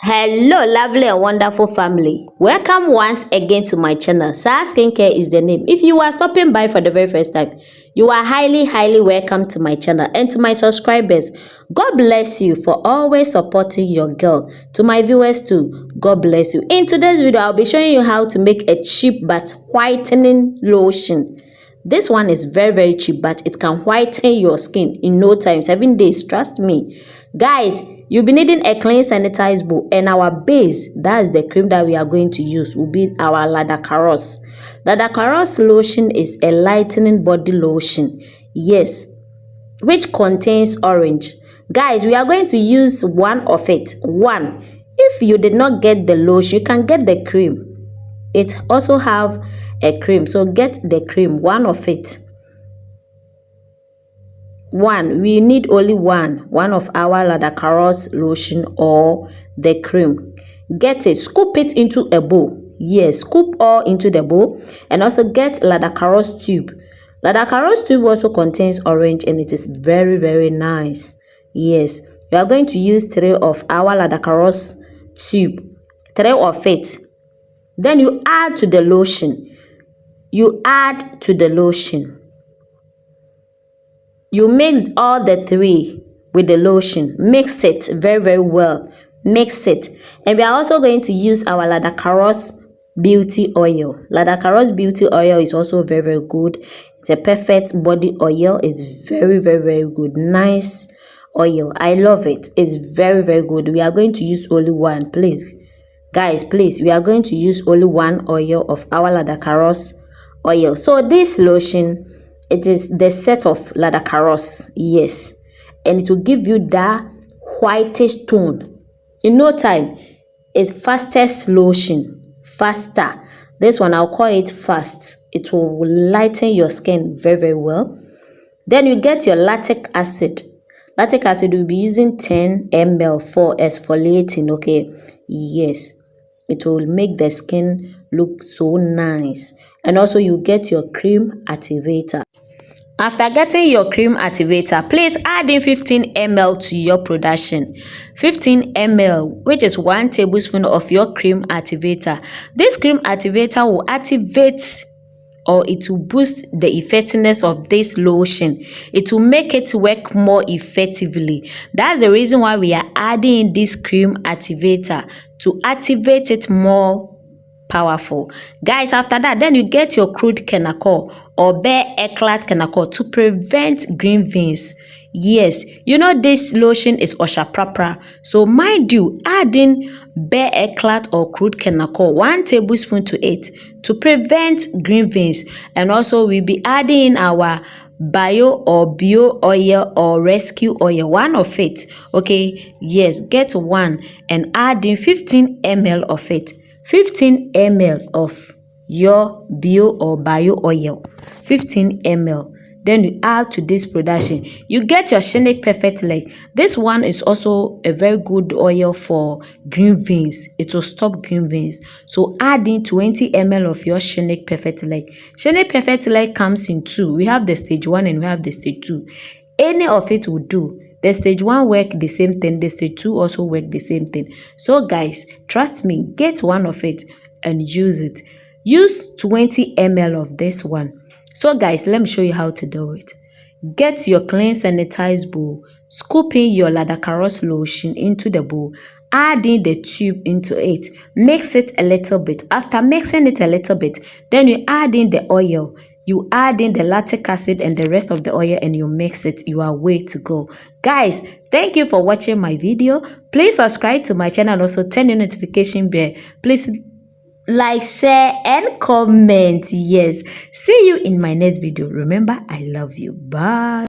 Hello lovely and wonderful family, welcome once again to my channel. Sar Skincare is the name. If you are stopping by for the very first time, you are highly welcome to my channel. And to my subscribers, God bless you for always supporting your girl. To my viewers too, God bless you. In today's video, I'll be showing you how to make a cheap but whitening lotion. This one is very cheap, but it can whiten your skin in no time, 7 days, trust me. Guys, you'll be needing a clean sanitized bowl, and our base, that is the cream that we are going to use, will be our Ladakaros. Ladakaros lotion is a lightening body lotion, yes, which contains orange. Guys, we are going to use one of it. One, if you did not get the lotion, you can get the cream. It also have a cream, so get the cream, one of it. One, we need only one of our Ladakaros lotion or the cream. Get it, scoop it into a bowl. Yes, scoop all into the bowl, and also get Ladakaros tube. Ladakaros tube also contains orange, and it is very nice. Yes, we are going to use 3 of our Ladakaros tube, 3 of it. Then you add to the lotion. You add to the lotion. You mix all the 3 with the lotion. Mix it very well. Mix it. And we are also going to use our Ladakaros beauty oil. Ladakaros beauty oil is also very good. It's a perfect body oil. It's very good. Nice oil. I love it. It's very good. We are going to use only one. Please, guys, please. We are going to use only one oil of our Ladakaros oil. So this lotion, it is the set of Ladakaros, yes, and it will give you that whitish tone in no time. It's fastest lotion, faster. This one, I'll call it fast. It will lighten your skin very well. Then you get your lactic acid. Lactic acid, will be using 10 ml for exfoliating. Okay, yes, it will make the skin look so nice. And also you get your cream activator. After getting your cream activator, please add in 15 ml to your production. 15 ml, which is 1 tablespoon of your cream activator. This cream activator will activate, or it will boost the effectiveness of this lotion. It will make it work more effectively. That's the reason why we are adding in this cream activator, to activate it more powerful. Guys, after that, then you get your crude kenako or bare eclat kenako to prevent green veins. Yes, you know this lotion is oshaprapra, so mind you, add in bare eclat or crude kenako 1 tablespoon to it to prevent green veins. And also we'll be adding in our bio oil or rescue oil, 1 of it. Okay, yes, get 1 and add in 15 ml of it. 15 ml of your bio oil, 15 ml. Then you add to this production. You get your Shenic Perfect Leg. This one is also a very good oil for green veins. It will stop green veins. So add in 20 ml of your Shenic Perfect Leg. Shenic Perfect Leg comes in 2. We have the stage 1 and we have the stage 2. Any of it will do. The stage 1 work the same thing, the stage 2 also work the same thing. So guys, trust me, get 1 of it and use it. Use 20 ml of this one. So guys, let me show you how to do it. Get your clean sanitized bowl, scoop in your Ladakaros lotion into the bowl, add in the tube into it, mix it a little bit. After mixing it a little bit, then you add in the oil. You add in the lactic acid and the rest of the oil, and you mix it. You are way to go. Guys, thank you for watching my video. Please subscribe to my channel and also turn the notification bell. Please like, share and comment. Yes, see you in my next video. Remember, I love you. Bye.